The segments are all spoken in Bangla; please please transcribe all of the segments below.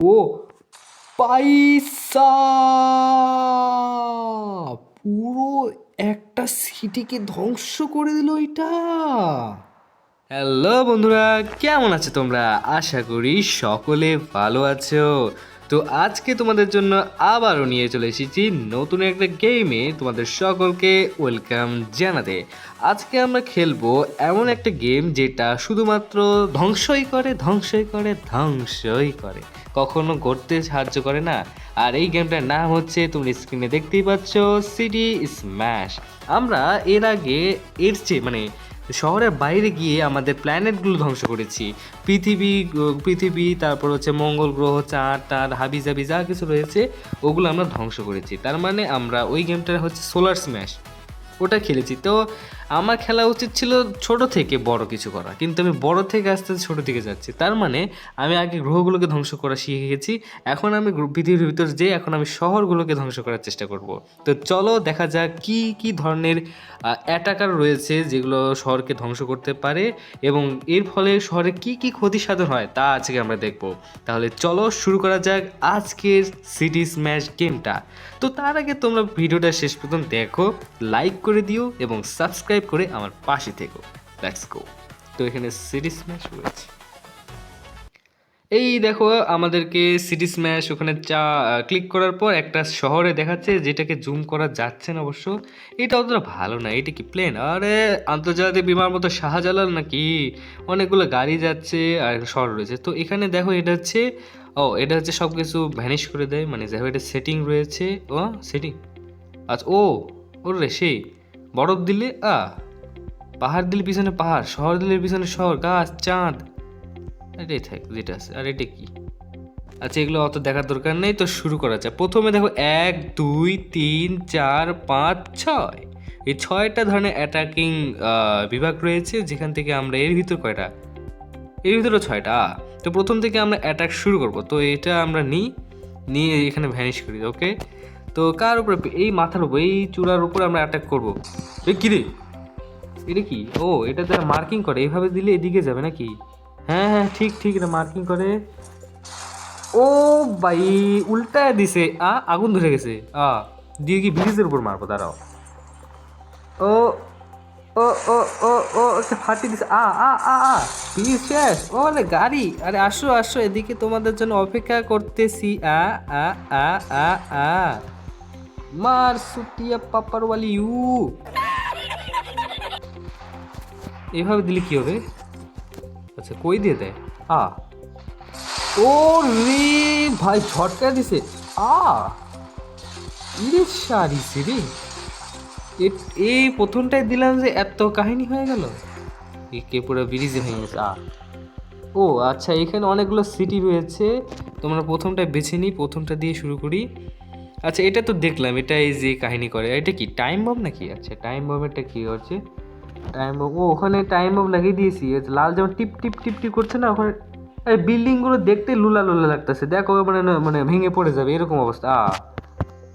ও পয়সা পুরো একটা সিটিকে ধ্বংস করে দিল এটা। হ্যালো বন্ধুরা, কেমন আছো তোমরা? আশা করি সকলে ভালো আছো। তো আজকে তোমাদের জন্য আবারও নিয়ে চলে এসেছি নতুন একটা গেমে তোমাদের সকলকে ওয়েলকাম জানাতে। আজকে আমরা খেলবো এমন একটা গেম যেটা শুধুমাত্র ধ্বংসই করে, কখনো গড়তে সাহায্য করে না। আর এই গেমটার নাম হচ্ছে, তুমি স্ক্রিনে দেখতেই পাচ্ছ, সিটি স্ম্যাশ। আমরা এর আগে এর চেয়ে শহরের বাইরে গিয়ে আমাদের প্ল্যানেটগুলো ধ্বংস করেছি। পৃথিবী তারপর হচ্ছে মঙ্গল গ্রহ, চাঁদ টাঁদ হাবিজাবি যা কিছু রয়েছে ওগুলো আমরা ধ্বংস করেছি। তার মানে আমরা ওই গেমটা হচ্ছে সোলার স্ম্যাশ, ওটা খেলেছি। তো আমার খেলা উচিত ছিল ছোট থেকে বড় কিছু করা, কিন্তু আমি বড় থেকে আস্তে আস্তে ছোটো দিকে যাচ্ছি। তার মানে আমি আগে গ্রহগুলোকে ধ্বংস করা শিখে গেছি, এখন আমি পৃথিবীর ভিতর যেয়ে এখন আমি শহরগুলোকে ধ্বংস করার চেষ্টা করব। তো চলো দেখা যাক কি কি ধরনের অ্যাটাকার রয়েছে যেগুলো শহরকে ধ্বংস করতে পারে, এবং এর ফলে শহরে কি কি ক্ষতি সাধন হয় তা আজকে আমরা দেখব। তাহলে চলো শুরু করা যাক আজকের সিটি স্ম্যাশ গেমটা। তো তার আগে তোমরা ভিডিওটা শেষ পর্যন্ত দেখো, লাইক করে দিও এবং সাবস্ক্রাইব করে আমার পাশে থেকো। Let's go. তো এখানে সিটি স্ম্যাশ রয়েছে, এই দেখো আমাদেরকে সিটি স্ম্যাশ ওখানে ক্লিক করার পর একটা শহরে দেখাচ্ছে, যেটাকে জুম করা যাচ্ছে না অবশ্য। এটা অতটা ভালো না। এটা কি প্লেন? আরে আন্তর্জাতিক বিমান মতো শাহজালাল নাকি? অনেকগুলো গাড়ি যাচ্ছে আর শহর রয়েছে। তো এখানে দেখো এটা হচ্ছে সব কিছু ভ্যানিশ করে দেয়, মানে দেখো এটা সেটিং রয়েছে। ও সেটিং, আচ্ছা ওরে সেই বরফ দিলে পাহাড় দিলে পিছনে পাহাড়, শহর দিলে পিছনে শহর, গাছ, চাঁদ, এটাই থাক যেটা আছে। আর এটা কি? আচ্ছা এগুলো অত দেখার দরকার নেই। তো শুরু করা যায়। প্রথমে দেখো 1 2 3 4 5 6, এই 6টা ধরনের অ্যাটাকিং বিভাগ রয়েছে, যেখান থেকে আমরা এর ভিতর কয়টা, এর ভিতরে 6টা। তো প্রথম থেকে আমরা অ্যাটাক শুরু করব। তো এটা আমরা নিয়ে এখানে ভ্যানিশ করি। ওকে, তো কার উপরে? এই মাথার উপর, এই চূড়ার উপর আমরা অ্যাটাক করব। এ কি রে? এটা কি? এটা যারা মার্কিং করে এইভাবে দিলে এদিকে যাবে নাকি? হ্যাঁ হ্যাঁ, ঠিক ঠিক, এটা মার্কিং করে। ও ভাই, উল্টায় দিছে। আগুন ধরে গেছে। দিয়ে কি ব্রিজের উপর মারবো? দাঁড়াও। ও ও ও ও ও একটা ফাটি দিছে। ব্রিজ শেষ। আরে গাড়ি, আরে আসো আসো এদিকে, তোমাদের জন্য অপেক্ষা করতেছি। আ আ আ আ আ মার সুটিয়া পাপারওয়ালি ইউ। এভাবে দিলে কি হবে? আচ্ছা কই দিয়ে দেয়? আ ও রে ভাই, ঝটকা দিছে। আ ইরে সারিছে রে। এই প্রথমটাই দিলাম যে এত কাহিনী হয়ে গেল। কে পুরো ব্রিজে ভেঙে গেছে। ও আচ্ছা, এখানে অনেকগুলো সিটি রয়েছে। তোমরা প্রথমটা বেছে নিই, প্রথমটা দিয়ে শুরু করি। আচ্ছা এটা তো দেখলাম, এটা এই যে কাহিনী করে, এটা কি টাইম বম নাকি? আচ্ছা টাইম বমেরটা কি হচ্ছে? টাইম বম, ওখানে টাইম বম লাগিয়ে দিয়েছি। লাল যেমন টিপ টিপ টিপ টিপ করছে না ওখানে। এই বিল্ডিং গুলো দেখতে লুলা লুলা লাগতেছে, দেখো মানে ভেঙে পড়ে যাবে এরকম অবস্থা।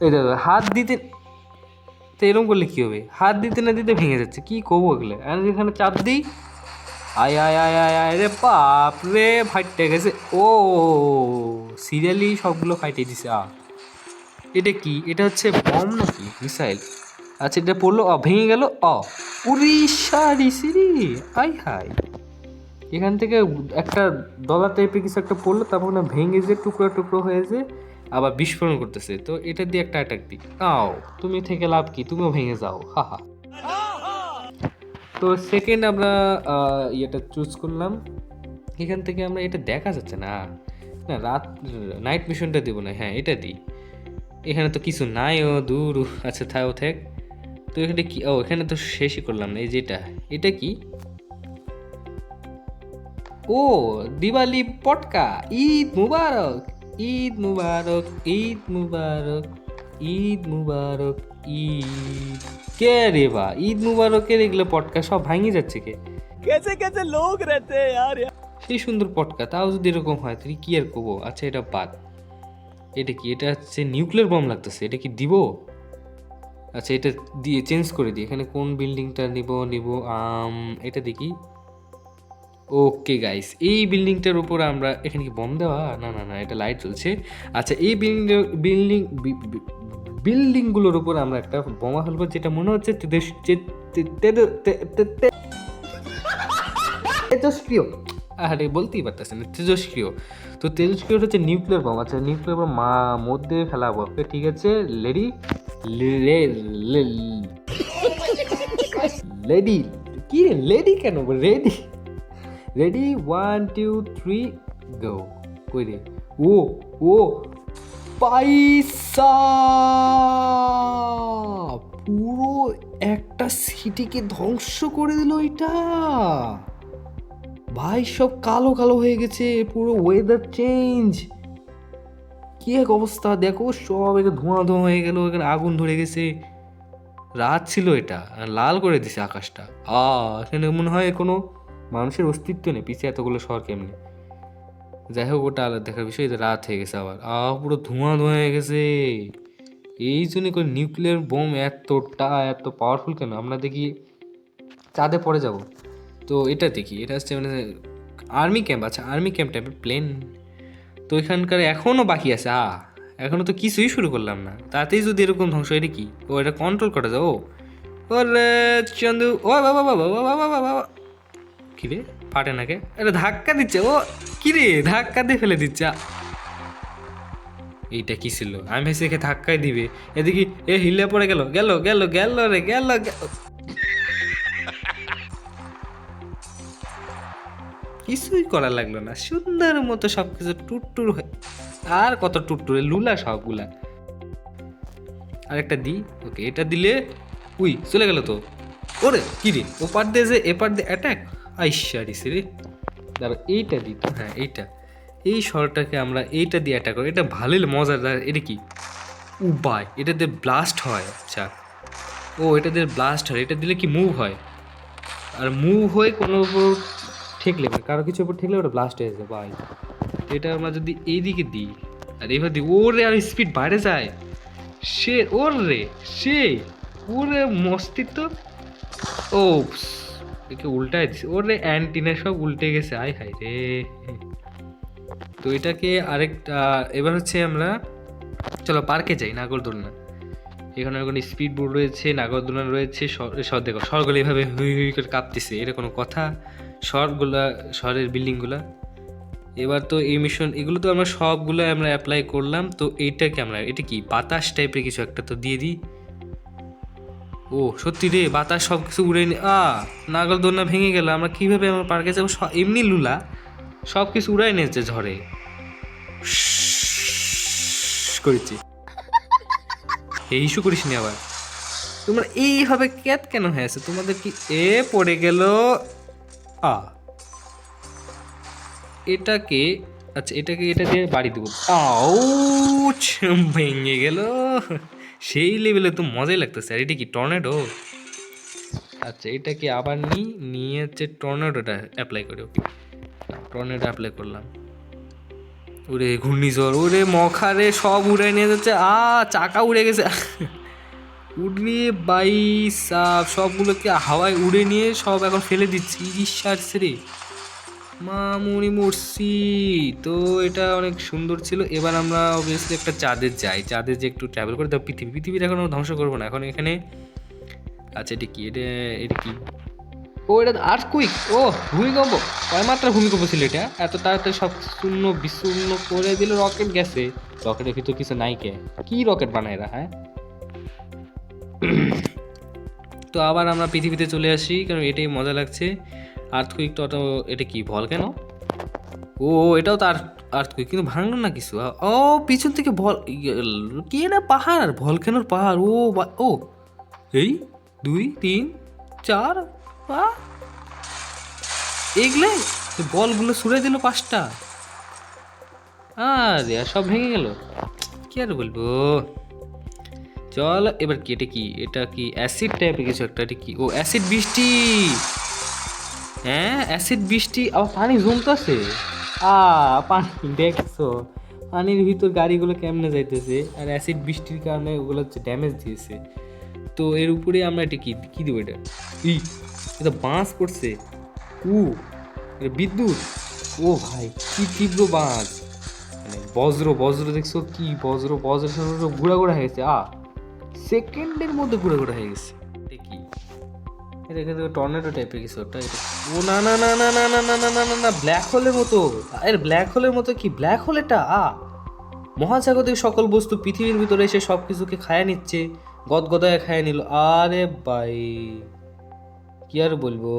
এই দেখো হাত দিতে, তো এরকম করলে কি হবে? হাত দিতে না দিতে ভেঙে যাচ্ছে, কি করবো এগুলো? আর এখানে চাপ দিই, আয় আয় আয় আয় আয় রে বাপ রে, ফাইটে গেছে। ও সিরিয়ালি সবগুলো ফাইটে দিছে। এটা কি? এটা হচ্ছে বম নাকি মিসাইল? আচ্ছা এটা পড়লো, ভেঙে গেল। উড়িষ্যা রিসিরি, আই হাই। এখান থেকে একটা ডলার টাইপের কিছু একটা পড়লো, তারপর না ভেঙে যে টুকরো টুকরো হয়েছে, আবার বিস্ফোরণ করতেছে। তো এটা দিয়ে একটা অ্যাটাক দিই। তুমি থেকে লাভ কি? তুমিও ভেঙে যাও, হা হা। তো সেকেন্ড আমরা ইয়েটা চুজ করলাম। এখান থেকে আমরা, এটা দেখা যাচ্ছে না, না রাত, নাইট মিশনটা দেবো না, হ্যাঁ এটা দিই। এখানে তো কিছু নাই, দূর। আচ্ছা থাক। তো এখানে কি? এখানে তো শেষই করলাম না। এই যেটা, এটা কি? ও দিওয়ালি পটকা। ঈদ মুবারক, ঈদ মুবারক, ঈদ মুবারক, ঈদ মুবারক, ঈদ। কে রে বা, ঈদ মুবারকের এগুলো পটকা সব ভাঙি যাচ্ছে কে? कैसे कैसे लोग रहते हैं यार। সেই সুন্দর পটকা, তাও যদি এরকম হয় তুই কি আর করবো? আচ্ছা এটা বাদ। এটা কি? এটা হচ্ছে নিউক্লিয়ার বম লাগতেছে, এটা কি দিব? আচ্ছা এটা দিয়ে চেঞ্জ করে দিই। এখানে কোন বিল্ডিংটা নিব? এটা দেখি। ওকে গাইস, এই বিল্ডিংটার উপর আমরা এখানে কি বম দেওয়া, না না না এটা লাইট জ্বলছে। আচ্ছা এই বিল্ডিংগুলোর উপর আমরা একটা বোমা ফেলবো, যেটা মনে হচ্ছে তেজস্ক্রিয়, আরে বলতেই পারতেছে না, তেজস্ক্রিয়। তো তেজস্ক্রিয় হচ্ছে নিউক্লিয়ার বোম। আচ্ছা নিউক্লিয়ার বোম মধ্যে ফেলাবো, ওকে ঠিক আছে, লেডি লেডি কি রে লেডি কেন, রেডি রেডি 1 2 3 গো। কই রে, ও ও পয়সা, পুরো একটা সিটিকে ধ্বংস করে দিল এটা ভাই। সব কালো কালো হয়ে গেছে, পুরো ওয়েদার চেঞ্জ, কি এক অবস্থা দেখো, সব এটা ধোঁয়া ধোঁয়া হয়ে গেল, এখানে আগুন ধরে গেছে। রাত ছিল এটা, আর লাল করে দিছে আকাশটা। এখানে মনে হয় কোনো মানুষের অস্তিত্ব নেই, পিছিয়ে এতগুলো শহর কেমনি। যাই হোক ওটা আলাদা দেখার বিষয়, এটা রাত হয়ে গেছে আবার, পুরো ধোঁয়া ধোঁয়া হয়ে গেছে। এই জন্য করে নিউক্লিয়ার বোম এত পাওয়ারফুল কেন। আমরা দেখি চাঁদে পড়ে যাব, তো এটা দেখি, এটা হচ্ছে মানে আর্মি ক্যাম্প। আচ্ছা আর্মি ক্যাম্প টাইপের প্লেন, তো এখানকার এখনও বাকি আছে। এখনও তো কিছুই শুরু করলাম না, তাতেই যদি এরকম ধ্বংস, এটা কি, ও এটা কন্ট্রোল করা যাও। ওরে চন্দু, ও বাবা বাবা বাবা বাবা বাবা, কিরে ফাটে নাকে, এটা ধাক্কা দিচ্ছে, ও কিরে ধাক্কা দিয়ে ফেলে দিচ্ছে। এইটা কি ছিল, আমি ভেসে একে ধাক্কাই দিবে, এদিকে এ হিলে পড়ে গেল গেল গেল গেল রে গেল। কিছুই করা লাগলো না, সুন্দর মতো সবকিছু টুটটুর হয়ে, আর কত টুটটুরে লুলা সবগুলা। আরেকটা দিই, ওকে এটা দিলে উই চলে গেল তো। ওরে কি রে, ওপার দিয়ে যে এপার দিয়ে অ্যাটাক, আইসারিস রে। দাঁড়া এইটা দিই তো, হ্যাঁ এইটা, এই শহরটাকে আমরা এইটা দিয়ে অ্যাটাক করি, এটা ভালোই মজাদার। এটা কি উপায়, এটাতে ব্লাস্ট হয়। আচ্ছা ও এটা দিয়ে ব্লাস্ট হয়, এটা দিলে কি মুভ হয়, আর মুভ হয়ে কোনো উপর ঠেকলে, কারো কিছু উপর ঠেকলে ওটা ব্লাস্ট হয়ে যায় ভাই। এটা আমরা যদি এইদিকে দিই আর এইভাবে দিই, ওরে আর স্পিড বাইরে যায়, সে ওরে সে ওরে মস্তিত্ব। ও একে উল্টায় দিছে, ওরে অ্যান্টিনা সব উল্টে গেছে, আয় হায় রে। তো এটাকে আরেকটা, এবার হচ্ছে আমরা চলো পার্কে যাই, নাগরদোলনা। এখানে কোনো স্পিড বোর্ড রয়েছে, নাগরদোলনা রয়েছে, সব দেখো শহরগুলো এইভাবে হুই হুই করে কাঁপতেছে, এটা কোনো কথা। শহরের বিল্ডিংগুলা, এবার তো এই মিশন এগুলো তো আমরা সবগুলো আমরা অ্যাপ্লাই করলাম। তো এইটাকে আমরা, এটা কি বাতাস টাইপের কিছু একটা তো দিয়ে দিই। ও সত্যি রে, বাতাস সব কিছু উড়ে নাগরদোলনা ভেঙে গেল, আমরা কীভাবে আমার পার্কে যাবো, এমনি লুলা সব কিছু উড়াই নিয়েছে ঝড়ে করেছি। এই ইস্যু করিস নি আবার, তোমরা এইভাবে ক্যাত কেন হয়েছে, তোমাদের কি এ পড়ে গেল। এটাকে আচ্ছা এটাকে এটা দিয়ে বাড়ি দেবো, ভেঙে গেল, সেই লেভেলে তো মজাই লাগতেছে। আর এটা কি টর্নেডো, আচ্ছা এটাকে আবার নিয়ে হচ্ছে টর্নেডোটা অ্যাপ্লাই করি। ওকে টর্নেডো অ্যাপ্লাই করলাম, ওরে ঘূর্ণিঝড়, ওরে মখারে সব উড়ে নিয়ে যাচ্ছে, চাকা উড়ে গেছে, উড়ে বাই সাপ সবগুলোকে হাওয়ায় উড়ে নিয়ে সব এখন ফেলে দিচ্ছি। ঈশ্বর রে মামুনি মরছি। তো এটা অনেক সুন্দর ছিল। এবার আমরা অবভিয়াসলি একটা চাঁদে যাই, চাঁদে যে একটু ট্রাভেল করে, তো পৃথিবীর এখন ধ্বংস করবো না এখন এখানে। আচ্ছা এটা কি, এটা কি, ও এটা আর্থকুইক, ও ভূমিকম্প, কয়মাত্রা ভূমিকম্প ছিল এটা, এত তাড়াতাড়ি সব শূন্য বিশূন্য করে দিল। রকেট গেছে, রকেটের ভিতর কিছু নাই কে, কি রকেট বানায় এরা, হ্যাঁ। তো আবার আমরা পৃথিবীতে চলে আসি, কারণ এটাই মজা লাগছে। আর্থকুইক তো এটা কি ভলক্যানো, ও এটাও তো আর্থকুইক, কিন্তু ভাঙলো না কিছু। ও পিছন থেকে কি না পাহাড়, ভলক্যানোর পাহাড়। ও এই 2 3 4 এগুলো বলগুলো ছুড়ে দিল 5টা, আরে সব ভেঙে গেল, কি আর বলবো। চল এবার কি, এটা কি অ্যাসিড টাইপের কিছু একটা, এটা কি, ও অ্যাসিড বৃষ্টি, হ্যাঁ অ্যাসিড বৃষ্টি, আবার পানি জমতেছে। পানি দেখছো, পানির ভিতর গাড়িগুলো কেমনে যাইতেছে, আর অ্যাসিড বৃষ্টির কারণে ওগুলো হচ্ছে ড্যামেজ দিয়েছে। তো এর উপরে আমরা এটা কি দেবো, এটা এটা বাঁশ পড়ছে, এটা বিদ্যুৎ। ও ভাই কি তীব্র বাজ, মানে বজ্র বজ্র দেখছো কি বজ্র বজ্র ঘুরা ঘুরা হয়ে গেছে। সেকেন্ডের মধ্যে ঘুরে ঘুরে হয়ে গেছে। এটা কি? এটা কিন্তু টর্নেডো টাইপের কিছু একটা। এটা ও না না না না না না না না না না না ব্ল্যাক হোলের মতো। এর ব্ল্যাক হোলের মতো কি ব্ল্যাক হোল এটা? মহাজাগতিক সকল বস্তু পৃথিবীর ভিতরে এসে সব কিছুকে খায়া নিচ্ছে, গদগদায় খায়া নিল। আরে ভাই কি আর বলবো,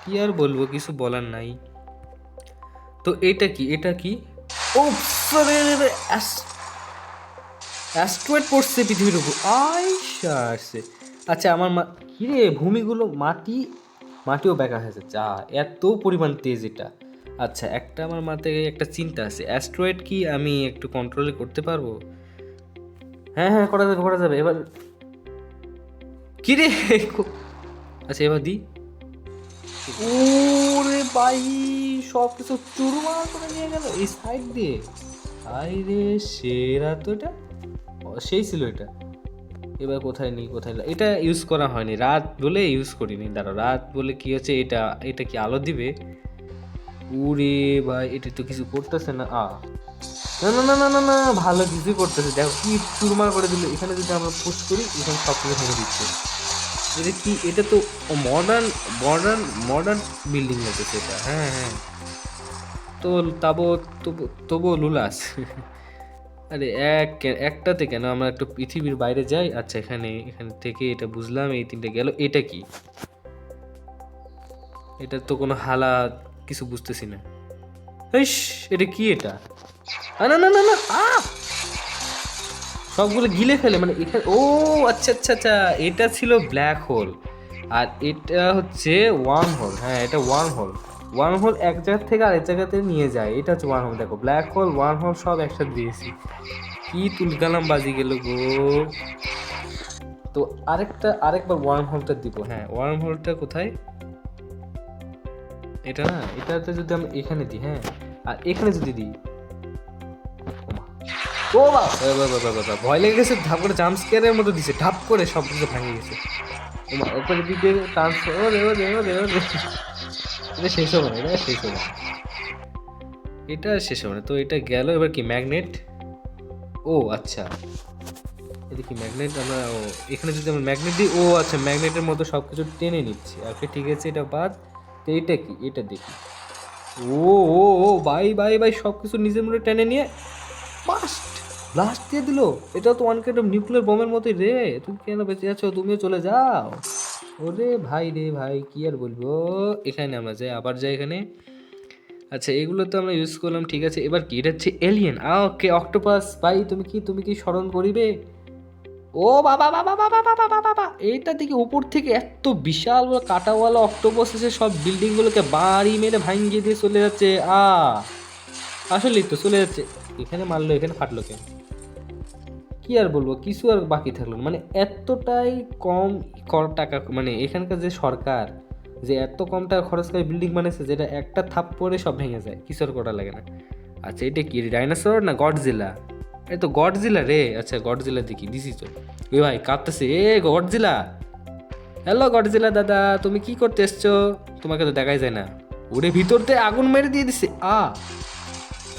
কি আর বলবো, কিছু বলার নাই। তো এটা কি, এটা কি? ও অ্যাস্ট্রয়েড পড়ছে পৃথিবীর উপর। আসছে। আচ্ছা আমার কিরে ভূমিগুলো মাটিও ব্যাকা হয়ে যাচ্ছে। এত পরিমাণ তেজ এটা। আচ্ছা একটা আমার মাথায় একটা চিন্তা আছে, অ্যাস্ট্রয়েড কি আমি একটু কন্ট্রোলে করতে পারবো? হ্যাঁ হ্যাঁ করা যাবে করা যাবে। এবার কিরে আচ্ছা এবার দি। ওরে ভাই সব কিছু চুরমার করে নিয়ে গেল এই সাইড দিয়ে। আরে সেরা তো এটা, সেই ছিল এটা। এবার কোথায় নিই কোথায় এটা ইউজ করা হয়নি, রাত বলে ইউজ করিনি। দাঁড়া রাত বলে কি হচ্ছে, এটা এটা কি আলো দিবে? উরে ভাই এটা তো কিছু করতেছে না। না না না না না না ভালো কিছুই করতেছে, দেখো কি চুরমার করে দিল। এখানে যদি আমরা পুশ করি এখানে সব কিছু ভেঙে দিচ্ছে। এটা কি, এটা তো মডার্ন মডার্ন মডার্ন বিল্ডিং লাগতেছে এটা। হ্যাঁ হ্যাঁ তো তবুও লুলাস। আরে একটাতে কেন, আমরা একটু পৃথিবীর বাইরে যাই। আচ্ছা এখানে এখান থেকে এটা বুঝলাম, এই তিনটে গেল। এটা কি, এটা তো কোনো হালাত কিছু বুঝতেছি না। ইস এটা কি এটা? না না না না সবগুলো গিলে ফেলে মানে এখানে। ও আচ্ছা আচ্ছা আচ্ছা এটা ছিল ব্ল্যাক হোল, আর এটা হচ্ছে ওয়ার্ম হোল। হ্যাঁ এটা ওয়ার্ম হোল। ওয়ার্ম হোল এক জায়গা থেকে আরেক জায়গাতে নিয়ে যায়, এটা হচ্ছে ওয়ার্ম হোল। দেখো ব্ল্যাক হোল ওয়ার্ম হোল সব একসাথে দিয়েছি। কি তুলকালাম বাজি গেল গো। তো আরেকবার ওয়ার্ম হোলটা দিব। হ্যাঁ ওয়ার্ম হোলটা কোথায়? এটা না, এটাতে যদি আমি এখানে দিই, হ্যাঁ আর এখানে যদি দিই, ও বাবা ভয় লেগে গেছে। ধাপ করে জাম্প স্কেয়ারের মতো দিছে, ধাপ করে সব কিছু ভেঙে গেছে। ওপরে দিকে ট্রান্সফার এটা শেষ হবে না, এটা শেষ হবে না, এটা শেষ হবে না। তো এটা গেল। এবার কি ম্যাগনেট? ও আচ্ছা এটা কি ম্যাগনেট? আমরা এখানে যদি আমরা ম্যাগনেট দিই, ও আচ্ছা ম্যাগনেটের মতো সব কিছু টেনে নিচ্ছে। ওকে ঠিক আছে এটা বাদ। তো এটা কি, এটা দেখি। ও ও ও ভাই ভাই ভাই সব কিছু নিজের মধ্যে টেনে নিয়ে ব্লাস্ট দিয়ে দিল। এটা তো ওয়ান কাইন্ড অফ নিউক্লিয়ার বোমের মতোই রে। তুমি কেন বেঁচে আছো? তুমিও চলে যাও। ওরে ভাই রে ভাই কি আর বলবো। এখানে আমরা যাই, আবার যাই এখানে। আচ্ছা এগুলো তো আমরা ইউজ করলাম, ঠিক আছে। এবার কি, এটা হচ্ছে এলিয়েন। ওকে অক্টোপাস ভাই তুমি কি স্মরণ করিবে? ও বাবা বাবা বাবা বাবা বাবা বাবা এইটা দেখি উপর থেকে এত বিশাল বড় কাঁটাওয়ালা অক্টোপাস এসে সব বিল্ডিং গুলোকে বাড়ি মেরে ভাঙিয়ে দিয়ে চলে যাচ্ছে। আসলেই তো চলে যাচ্ছে। এখানে মারলো, এখানে ফাটলো কেন? কি আর বলবো, কিছু আর বাকি থাকলো না। মানে এতটাই কম টাকা, মানে এখানকার যে সরকার যে এত কম টাকা খরচ করে বিল্ডিং বানিয়েছে, যেটা একটা থাপ পরে সব ভেঙে যায়, কিছু আর করা লাগে না। আচ্ছা এটা কি, ডাইনোসর না গডজিলা? এই তো গডজিলা রে। আচ্ছা গডজিলা দেখি দিছি তো। এ ভাই কাঁপতেছে, এ গডজিলা। হ্যালো গডজিলা দাদা, তুমি কি করতে এসছো? তোমাকে তো দেখাই যায় না। ওরে ভিতর দিয়ে আগুন মেরে দিয়ে দিছে।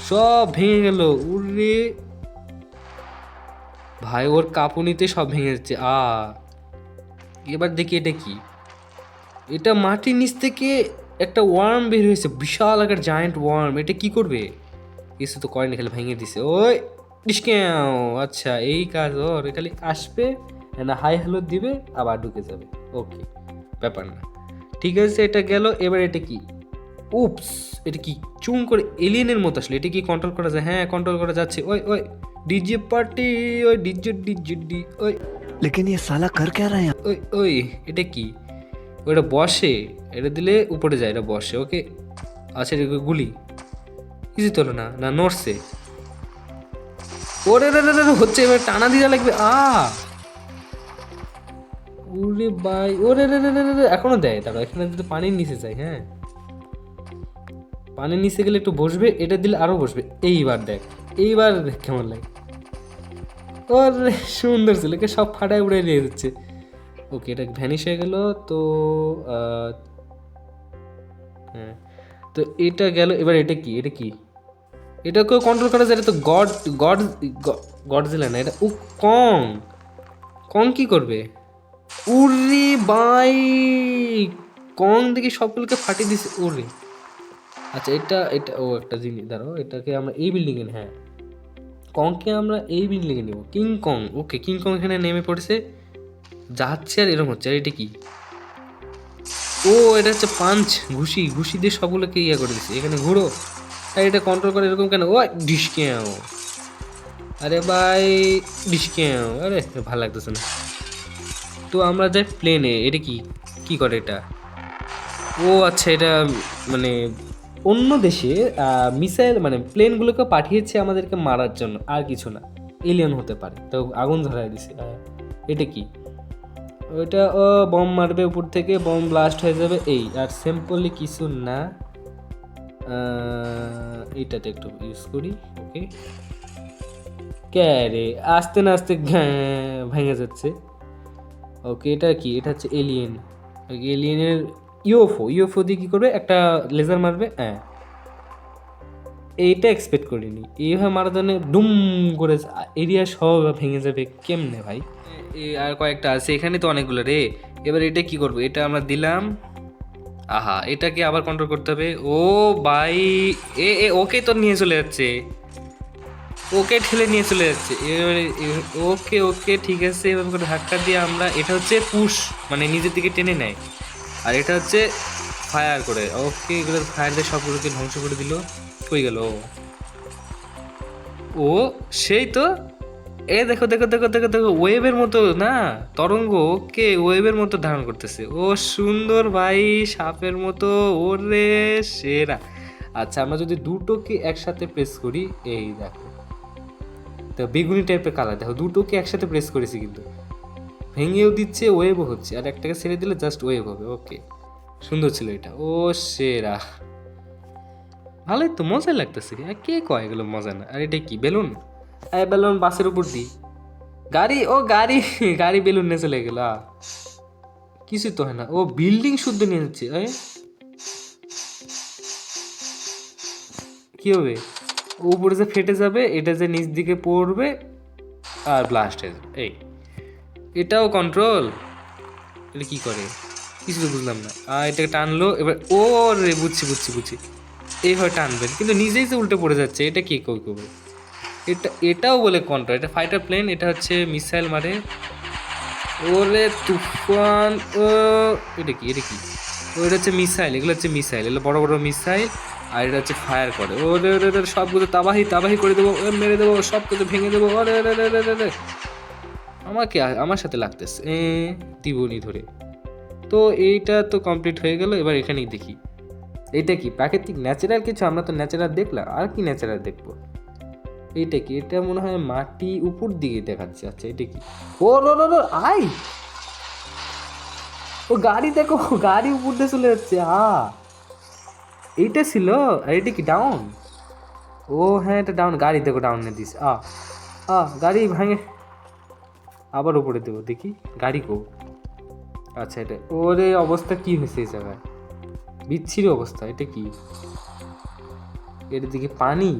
সব ভেঙে গেল। উরে ভাই ওর কাঁপুনিতে সব ভেঙে যাচ্ছে। এবার দেখি এটা কি, এটা মাটির নিচ থেকে একটা ওয়ার্ম বের হয়েছে, বিশাল আকার জায়ান্ট ওয়ার্ম। এটা কি করবে? কিছু তো করেনি, খালি ভেঙে দিছে। ওই ডিসক্যাও। আচ্ছা এই কাজ ওর, খালি আসবে না হাই হ্যালো দিবে আবার ঢুকে যাবে। ওকে ব্যাপার না, ঠিক আছে এটা গেল। এবার এটা কি? উপস এটা কি চুম করে এলিয়েনের মতো আসলে। এটা কি কন্ট্রোল করা যায়? হ্যাঁ কন্ট্রোল করা যাচ্ছে। ওই ওই ডিজে পার্টি, ওই ডিজে ডিজে ডি ওই। लेकिन ये साला कर क्या रहा है यहाँ? ওই ওই এটা কি? ওটা বসে, এটা দিলে উপরে যায়, এটা বসে। ওকে আচ্ছা এটা গুলি কিছু তোলো না, না নড়ছে। ওরে রে রে রে হচ্ছে, এবার টানা দিতে লাগবে। ওরে ভাই ওরে রে রে রে রে এখনো দেয়। তারপর এখানে যদি পানির নিচে যায়, হ্যাঁ পানির নিচে গেলে একটু বসবে, এটা দিলে আরো বসবে। এইবার দেখ, এইবার দেখ কেমন লাগে। ওরে সুন্দর ছিল, কে সব ফাটায় উড়ে দিয়ে দিচ্ছে। ওকে এটা ভ্যানিশ হয়ে গেল। তো হ্যাঁ তো এটা গেল, এবার এটা কি, এটা কি, এটাকেও কন্ট্রোল করা যায়? এটা তো গড গড গডজিলা না, এটা ও কং। কং কি করবে? উরে বাই, কং দেখি সবগুলোকে ফাটিয়ে দিছে। ওরে আচ্ছা, এটা এটা ও একটা জিনিস, দাঁড়াও, এটাকে আমরা এই বিল্ডিংয়ে, হ্যাঁ কংকে আমরা এই বিল্ডিংয়ে নেব। কিং কং, ওকে, কিং কং এখানে নেমে পড়েছে, যাচ্ছে আর এরকম হচ্ছে। আর এটা কি? ও এটা হচ্ছে পাঞ্চ, ঘুষি, ঘুষি দিয়ে সবগুলোকে ইয়ে করে দিচ্ছে। এখানে ঘুরো, আর এটা কন্ট্রোল করে এরকম কেন? ও ডিসকেও, আরে ভাই ডিসকেও, আরে ভালো লাগতেছে না। তো আমরা যাই প্লেনে। এটা কি, কি করে এটা? ও আচ্ছা, এটা মানে অন্য দেশে মিসাইল মানে প্লেনগুলোকে পাঠিয়েছে আমাদেরকে মারার জন্য, আর কিছু না। এলিয়েন হতে পারে, তো আগুন ধরায় দিছে। এটা কি? ওইটা ও বম মারবে উপর থেকে, বম ব্লাস্ট হয়ে যাবে, এই আর সিম্পলি কিছু না। এইটাতে একটু ইউজ করি, ওকে। কে রে, আস্তে না আস্তে ভেঙে যাচ্ছে। ওকে, এটা কি? এটা হচ্ছে এলিয়েন। এলিয়েনের ইউএফও, ইউএফও দিয়ে কী করবে? একটা লেজার মারবে, হ্যাঁ। এইটা এক্সপেক্ট করিনি, এইভাবে মারার জন্য ডুম করে এরিয়া সব ভেঙে যাবে কেমনে ভাই? আর কয়েকটা আছে এখানে, তো অনেকগুলো রে। এবার এটা কি করবো? এটা আমরা দিলাম, আহা, এটাকে আবার কন্ট্রোল করতে হবে। ও ভাই, এ ওকে তো নিয়ে চলে যাচ্ছে, ওকে ঠেলে নিয়ে চলে যাচ্ছে। এবারে ওকে ওকে ঠিক আছে, এভাবে করে ধাক্কা দিয়ে আমরা, এটা হচ্ছে পুশ মানে নিজের দিকে টেনে নেয়, আর এটা হচ্ছে ফায়ার করে। ওকে, এগুলো ফায়ার দিয়ে সবগুলোকে ধ্বংস করে দিল। কই গেল ও? সেই তো, এ দেখো দেখো দেখো দেখো দেখো, ওয়েবের মতো না, তরঙ্গ, ওকে ওয়েবের মতো ধারণ করতেছে। ও সুন্দর ভাই, সাপের মতো, ওরে সেরা। আচ্ছা, আমরা যদি দুটোকে একসাথে প্রেস করি, এই দেখো, তো বেগুনি টাইপের কালার, দেখো দুটোকে একসাথে প্রেস করেছি কিন্তু ভেঙেও দিচ্ছে, ওয়েবও হচ্ছে, আর একটাকে ছেড়ে দিলে জাস্ট ওয়েব হবে। ওকে, সুন্দর ছিল এটা, ও সেরা, ভালোই তো, মজাই লাগতেছে। কে কয় এগুলো মজা না? আর এটা কি, বেলুন? এই বেলুন বাসের উপর দি, গাড়ি, ও গাড়ি, গাড়ি বেলুন নিয়ে চলে গেল। কিছু তো হয় না, ও বিল্ডিং শুদ্ধ নিয়ে যাচ্ছে। কি হবে? উপরে যে ফেটে যাবে, এটা যে নিচ দিকে পড়বে আর ব্লাস্ট হয়ে যাবে। এই এটাও কন্ট্রোল, এটা কি করে কিছু তো বুঝলাম না। আর এটাকে টানলো, এবার ও রে, বুঝছি বুঝছি বুঝছি, এইভাবে টানবেন, কিন্তু নিজেই যে উল্টে পড়ে যাচ্ছে। এটা কি করবে? এটাও বলে কন্ট্রোল, এটা ফাইটার প্লেন, এটা হচ্ছে মিসাইল মারে। ওরে তুফান, ও এটা কি, এটা কি? ওটা হচ্ছে মিসাইল, এগুলো হচ্ছে মিসাইল, এগুলো বড় বড় মিসাইল, আর এটা হচ্ছে ফায়ার করে। ওরে ওরে ওরে, সবগুলো তাবাহি তাবাহি করে দেবো, মেরে দেবো, সব কিছু ভেঙে দেবো। ওরে ওরে ওরে ওরে, আমাকে আমার সাথে লাগতেছে দিবনি ধরে। তো এইটা তো কমপ্লিট হয়ে গেল। এবার এখানেই দেখি, এইটা কি প্রাকৃতিক ন্যাচারাল কিছু? আমরা তো ন্যাচারাল দেখলাম, আর কি ন্যাচারাল দেখবো? এইটা কি? এটা মনে হয় মাটি উপর দিকে দেখাচ্ছে। আচ্ছা, এটা কি? ও লো লো লো, আই, ও গাড়ি দেখো, গাড়ি উপর দিয়ে চলে যাচ্ছে। এইটা ছিল, আর এটা কি ডাউন? ও হ্যাঁ, এটা ডাউন, গাড়ি দেখো ডাউনে দিস। গাড়ি ভাঙে, আবার উপরে দেবো, দেখি গাড়ি কো। আচ্ছা, এটা ওরে অবস্থা কি হয়েছে এই জায়গায়, বিচ্ছিরি অবস্থা। এটা কি? এর দিকে পানি,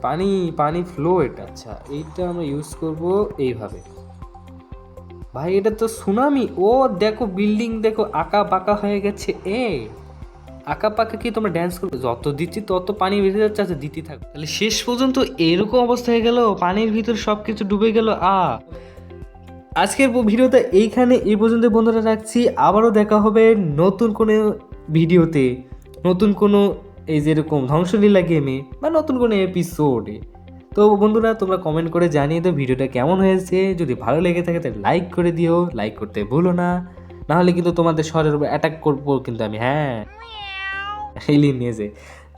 পানি পানি ফ্লো, এটা আচ্ছা, এইটা আমরা ইউজ করব এইভাবে। ভাই এটা তো সুনামি। ও দেখো বিল্ডিং দেখো আঁকা বাঁকা হয়ে গেছে। আঁকা পাকা কি তোমরা ড্যান্স করবে? যত দিচ্ছি তত পানি বেঁধে যাচ্ছে। আচ্ছা, দিতে থাকো। তাহলে শেষ পর্যন্ত এরকম অবস্থা হয়ে গেল, পানির ভিতর সব কিছু ডুবে গেল। আজকের ভিডিওটা এইখানে এই পর্যন্ত বন্ধুরা রাখছি। আবারও দেখা হবে নতুন কোনো ভিডিওতে, নতুন কোনো এই যেরকম ধ্বংসলীলা গেমে, বা নতুন কোনো এপিসোডে। তো বন্ধুরা, তোমরা কমেন্ট করে জানিয়ে দাও ভিডিওটা কেমন হয়েছে। যদি ভালো লেগে থাকে তাহলে লাইক করে দিও, লাইক করতে ভুলো না, নাহলে কিন্তু তোমাদের শহরের উপর অ্যাটাক করবো কিন্তু আমি। হ্যাঁ, এলিয়েন নিয়ে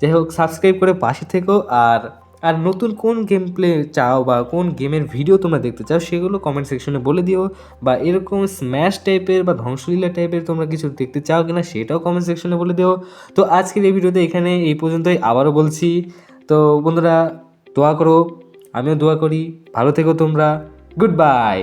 যাই হোক, সাবস্ক্রাইব করে পাশে থেকো। আর আর নতুন কোন গেম প্লে চাও, বা কোন গেমের ভিডিও তোমরা দেখতে চাও, সেগুলো কমেন্ট সেকশনে বলে দিও। বা এরকম স্ম্যাশ টাইপের বা ধ্বংসলীলা টাইপের তোমরা কিছু দেখতে চাও কিনা, সেটাও কমেন্ট সেকশনে বলে দিও। তো আজকের এই ভিডিওতে এখানে এই পর্যন্তই, আবারও বলছি। তো বন্ধুরা, দোয়া করো, আমিও দোয়া করি, ভালো থেকো তোমরা। Good bye.